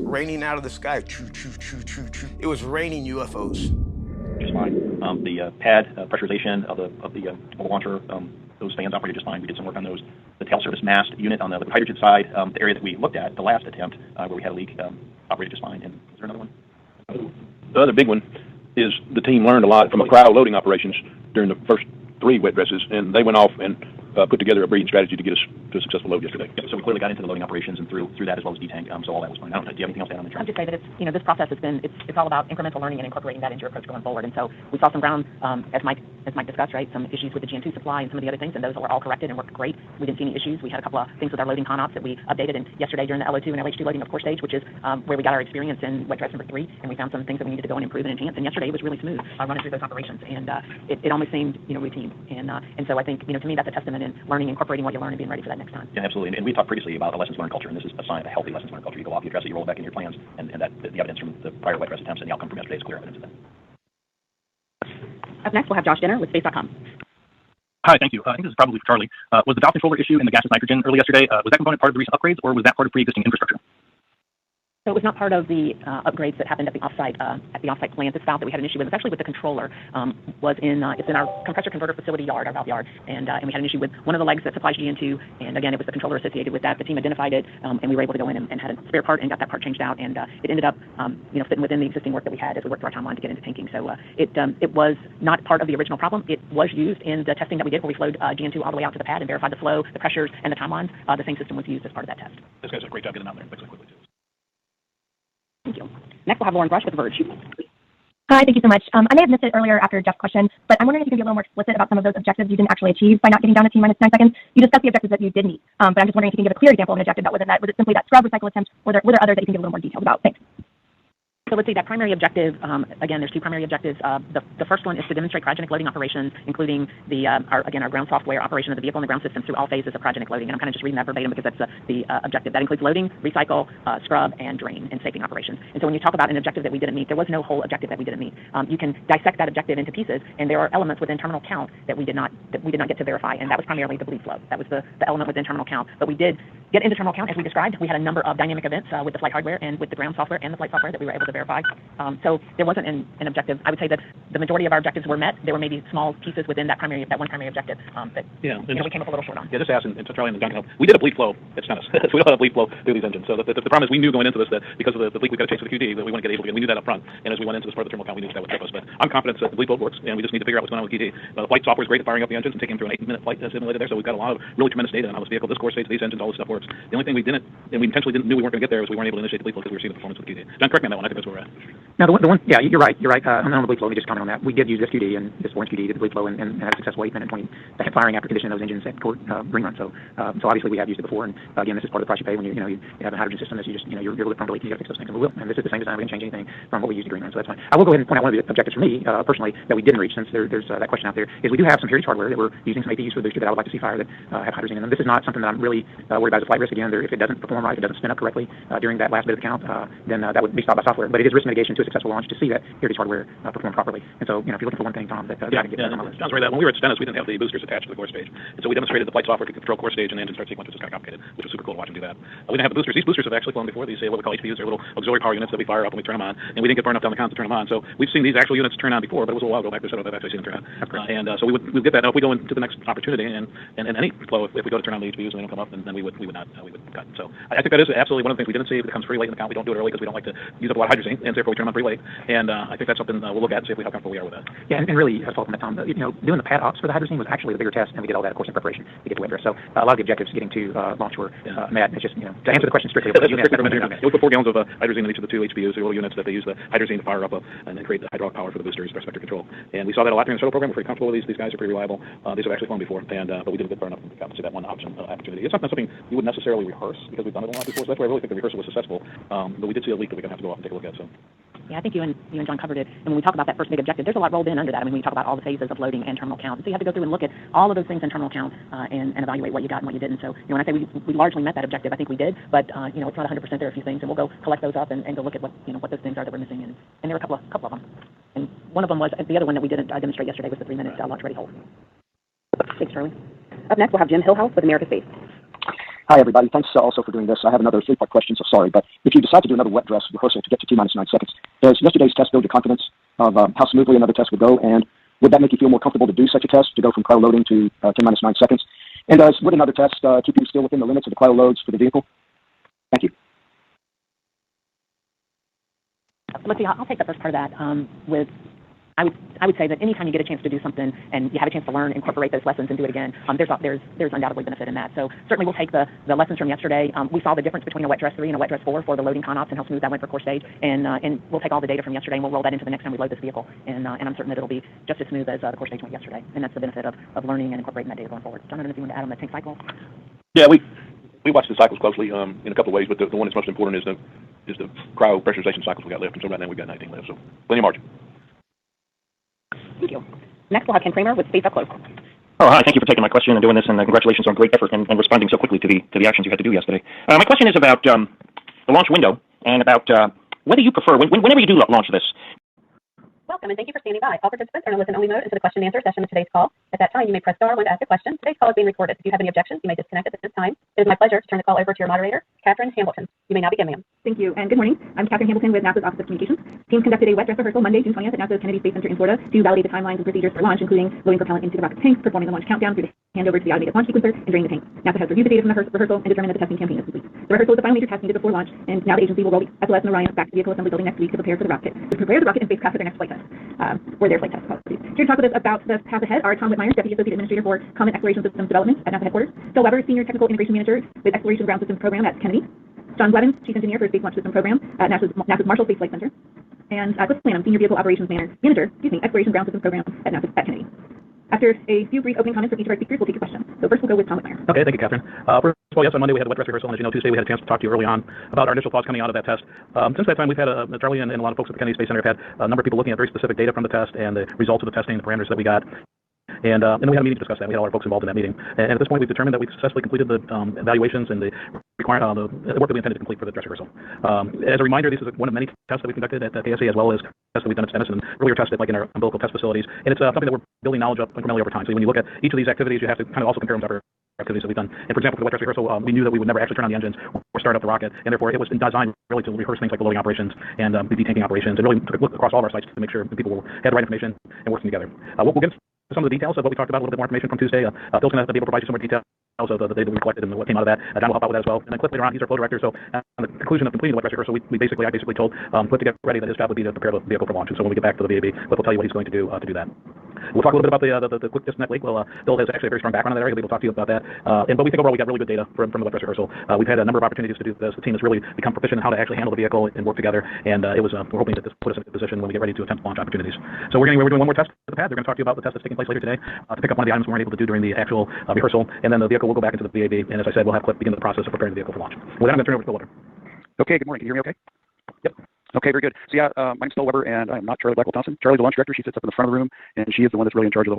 raining out of the sky. Choo, choo, choo, choo, choo. It was raining UFOs. Just fine. The pad pressurization of the launcher, those fans operated just fine. We did some work on those. The tail surface mast unit on the liquid hydrogen side, the area that we looked at, the last attempt where we had a leak, operated just fine. And is there another one? The other big one is the team learned a lot from cryo loading operations during the first 3 wet dresses, and they went off and put together a breeding strategy to get us to a successful load yesterday. Yep, so we clearly got into the loading operations and through that as well as detank, so all that was fine. Do you have anything else to add on the I'll just say that it's, this process has been, it's all about incremental learning and incorporating that into your approach going forward. And so we saw some ground, as Mike discussed, right, some issues with the GN2 supply and some of the other things, and those were all corrected and worked great. We didn't see any issues. We had a couple of things with our loading con-ops that we updated, and yesterday during the LO2 and LH2 loading of core stage, which is where we got our experience in wet dress number 3, and we found some things that we needed to go and improve and enhance. And yesterday it was really smooth running through those operations, and it almost seemed, routine. And so I think, to me, that's a testament in learning, incorporating what you learn and being ready for that next time. Yeah, absolutely. And we talked previously about a lessons learned culture, and this is a sign of a healthy lessons learned culture. You go off, you address it, you roll it back into your plans, and that the evidence from the prior wet dress attempts and the outcome from yesterday is clear evidence of that. Up next, we'll have Josh Denner with Space.com. Hi, thank you. I think this is probably for Charlie. Was the valve controller issue in the gaseous nitrogen early yesterday, was that component part of the recent upgrades, or was that part of pre-existing infrastructure? So it was not part of the upgrades that happened at the offsite plant. This valve that we had an issue with was actually with the controller. It's in our compressor converter facility yard, our valve yard, and we had an issue with one of the legs that supplies GN2, and again, it was the controller associated with that. The team identified it, and we were able to go in and had a spare part and got that part changed out, and it ended up fitting within the existing work that we had as we worked through our timeline to get into tanking. So it was not part of the original problem. It was used in the testing that we did, where we flowed GN2 all the way out to the pad and verified the flow, the pressures, and the timelines. The same system was used as part of that test. This guy's did a great job getting out there and fixing it quickly, too. Thank you. Next, we'll have Lauren Brush with The Verge. Hi, thank you so much. I may have missed it earlier after Jeff's question, but I'm wondering if you can be a little more explicit about some of those objectives you didn't actually achieve by not getting down to T-minus 9 seconds. You discussed the objectives that you did meet, but I'm just wondering if you can give a clear example of an objective that wasn't that. Was it simply that scrub recycle attempt, or were there others that you can give a little more details about? Thanks. So let's see, that primary objective, again, there's 2 primary objectives. The first one is to demonstrate cryogenic loading operations, including our ground software operation of the vehicle and the ground system through all phases of cryogenic loading. And I'm kind of just reading that verbatim because that's the objective. That includes loading, recycle, scrub, and drain, and safing operations. And so when you talk about an objective that we didn't meet, there was no whole objective that we didn't meet. You can dissect that objective into pieces, and there are elements within terminal count that we did not get to verify, and that was primarily the bleed flow. That was the element within terminal count. But we did get into terminal count, as we described. We had a number of dynamic events with the flight hardware and with the ground software and the flight software that we were able to verify. So there wasn't an objective. I would say that the majority of our objectives were met. There were maybe small pieces within that one primary objective that we came up a little short on. Yeah, just ask, and Charlie and Duncan, we did a bleed flow. It's not us. So we don't have a bleed flow through these engines. So the problem is we knew going into this that because of the leak we got to change to the QD that we wouldn't get able to get. We knew that up front, and as we went into this part of the terminal count, we knew that would trip us. But I'm confident that the bleed flow works, and we just need to figure out what's going on with QD. The flight software is great at firing up the engines and taking them through an 8-minute flight simulator there. So we've got a lot of really tremendous data on this vehicle, this core stage, these engines, all this stuff works. The only thing we didn't, and we intentionally knew we weren't going to get there, was we weren't able to initiate the bleed flow because we were seeing the performance with QD. John, correct me on that one. I think that's where we're at. Now, the one, yeah, you're right. On the bleed flow, let me just comment on that. We did use this QD and this orange QD, did the bleed flow, and had a successful 8-minute 20-second firing after conditioning those engines at green run. So obviously we have used it before, and again, this is part of the price you pay when you have a hydrogen system. That you're a little bit prone to leak, and you got to fix those things, and we will. And this is the same design. We didn't change anything from what we used at green run, so that's fine. I will go ahead and point out one of the objectives for me personally that we didn't reach, since there's that question out there, is we do have some heritage hardware that we're using some APUs for the booster that I would like to see fire that have hydrogen in them. This is not something that I'm really worried about as a flight risk. Again, if it doesn't perform right, if it doesn't spin up correctly during that last bit of the count, then that would be stopped by software. But it is risk mitigation to a successful launch to see that heritage hardware perform properly. And so, if you're looking for one thing, Tom, that I can get on my list. John's right. That when we were at Stennis, we didn't have the boosters attached to the core stage, and so we demonstrated the flight software could control core stage and engine start sequence, which is kind of complicated, which was super cool to watch them do that. We didn't have the boosters. These boosters have actually flown before. These what we call HPUs. They're little auxiliary power units that we fire up when we turn them on, and we didn't get burned up down the count to turn them on. So we've seen these actual units turn on before, but it was a while ago back. We said I've actually seen them turn on. So we would get that. Now, if we go into the next opportunity and any flow, if we go to turn on the HPUs and they don't come up, then we would not cut. So I think that is absolutely one of the things we didn't see. If it comes pretty late in the count, we don't do it early because we don't like to use up a lot of hydrogen, and therefore we turn them on pretty late. And I think that's something we'll look at and see how comfortable we are with that. Yeah, and really, as from that, Tom, doing the pad ops for the hydrogen was actually the bigger test, and we did all that, of course, in preparation to get to wet dress. So a lot of the objectives getting to launch were met. It's just to answer the question strictly. We put 4 gallons of hydrogen in each of the 2 HPUs, the little units that they use the hydrogen to fire up and then create the hydraulic power for the boosters, for vector control. And we saw that a lot during the shuttle program. We're pretty comfortable with these guys are pretty reliable. These have actually flown before, but we did a bit far enough to see that one opportunity. It's not something you would necessarily rehearse because we've done it a lot before. So that's why I really think the rehearsal was successful. But we did see a leak that we're going to have to go off and take a look at. So. Yeah, I think you and John covered it. And when we talk about that first big objective, there's a lot rolled in under that. I mean, we talk about all the phases of loading and terminal count. So you have to go through and look at all of those things in terminal count and evaluate what you got and what you didn't. So when I say we largely met that objective, I think we did. But it's not 100%. There are a few things, and we'll go collect those up and go look at what those things are that we're missing. And there were a couple of them. And one of them was the other one that we didn't demonstrate yesterday was the 3-minute launch ready hold. Thanks, Charlie. Up next, we'll have Jim Hillhouse with America Space. Hi, everybody. Thanks also for doing this. I have another three-part question, so sorry. But if you decide to do another wet dress rehearsal to get to T-9 seconds, does yesterday's test build your confidence of how smoothly another test would go? And would that make you feel more comfortable to do such a test, to go from cryo loading to T-9 seconds? And would another test keep you still within the limits of the cryo loads for the vehicle? Thank you. Let's see, I'll take the first part of that. I would say that anytime you get a chance to do something and you have a chance to learn, incorporate those lessons and do it again, there's undoubtedly benefit in that. So certainly we'll take the lessons from yesterday. We saw the difference between a wet dress 3 and a wet dress 4 for the loading con-ops and how smooth that went for core stage. And we'll take all the data from yesterday and we'll roll that into the next time we load this vehicle. And I'm certain that it'll be just as smooth as the core stage went yesterday. And that's the benefit of learning and incorporating that data going forward. John, I don't know if you want to add on the tank cycle. Yeah, we watch the cycles closely in a couple of ways, but the one that's most important is the cryo pressurization cycles we got left. And so right now we've got 19 left, so plenty of margin. Thank you. Next, we'll have Ken Kramer with Space Up Close. Oh, hi. Thank you for taking my question and doing this, and congratulations on great effort and responding so quickly to the actions you had to do yesterday. My question is about the launch window and about whether you prefer, whenever you do launch this. Welcome, and thank you for standing by. All participants are in a listen-only mode until the question and answer session of today's call. At that time, you may press star 1 to ask a question. Today's call is being recorded. If you have any objections, you may disconnect at this time. It is my pleasure to turn the call over to your moderator, Catherine Hamilton. You may now begin, ma'am. Thank you, and good morning. I'm Catherine Hamilton with NASA's Office of Communications. Teams conducted a wet dress rehearsal Monday, June 20th at NASA's Kennedy Space Center in Florida to validate the timelines and procedures for launch, including loading propellant into the rocket tank, performing the launch countdown through the handover to the automated launch sequencer, and draining the tank. NASA has reviewed the data from the rehearsal and determined that the testing campaign is complete. The rehearsal is the final major test needed before launch, and now the agency will roll the SLS and Orion back to the vehicle assembly building next week to prepare the rocket and spacecraft for their next flight test, or their flight test. Here to talk with us about the path ahead are Tom Whitmire, Deputy Associate Administrator for Common Exploration Systems Development at NASA headquarters, Phil Weber, Senior Technical Integration Manager with Exploration Ground Systems Program at Kennedy, John Blevins, Chief Engineer for Space Launch System Program at NASA's Marshall Space Flight Center, and Cliff Planham, Senior Vehicle Operations Manager, Exploration Ground Systems Program at NASA at Kennedy. After a few brief opening comments from each of our speakers, we'll take your questions. So first we'll go with Tom Whitmire. Okay, thank you, Catherine. First of all, yes, on Monday we had a wet dress rehearsal, and as you know, Tuesday we had a chance to talk to you early on about our initial thoughts coming out of that test. Since that time, we've had Charlie and a lot of folks at the Kennedy Space Center have had a number of people looking at very specific data from the test and the results of the testing, the parameters that we got. And then we had a meeting to discuss that. We had a lot of folks involved in that meeting. And at this point, we've determined that we've successfully completed the evaluations and the work that we intended to complete for the dress rehearsal. As a reminder, this is one of many tests that we've conducted at the KSA, as well as tests that we've done at Stennis and earlier tested like in our umbilical test facilities. And it's something that we're building knowledge of incrementally over time. So when you look at each of these activities, you have to kind of also compare them to other activities that we've done. And for example, for the wet dress rehearsal, we knew that we would never actually turn on the engines or start up the rocket, and therefore it was designed really to rehearse things like the loading operations and the detanking operations, and really took a look across all of our sites to make sure that people had the right information and working together. We'll get some of the details of what we talked about, a little bit more information from Tuesday. Phil's going to be able to provide you some more details of the data we collected and what came out of that. John will help out with that as well. And then Cliff later on, he's our flow director. So on the conclusion of completing the wet dress rehearsal, I basically told Cliff to get ready that his job would be to prepare the vehicle for launch. And so when we get back to the VAB, Cliff will tell you what he's going to do that. We'll talk a little bit about the quick disconnect leak. Well, Phil has actually a very strong background in that area. He'll be able to talk to you about that. But we think overall we got really good data from the wet dress rehearsal. We've had a number of opportunities to do this. The team has really become proficient in how to actually handle the vehicle and work together. And we're hoping that this put us in a position when we get ready to attempt launch opportunities. So we're doing one more test at the pad. They're going to talk to you about the test that's taking place later today to pick up one of the items we weren't able to do during the actual rehearsal. And then the vehicle will go back into the VAB. And as I said, we'll have Cliff begin the process of preparing the vehicle for launch. With that, I'm going to turn it over to Phil Weber. Okay, good morning. Can you hear me okay? Yep. Okay, very good. So yeah, my name's Phil Weber, and I'm not Charlie Blackwell Thompson. Charlie's the launch director. She sits up in the front of the room, and she is the one that's really in charge of the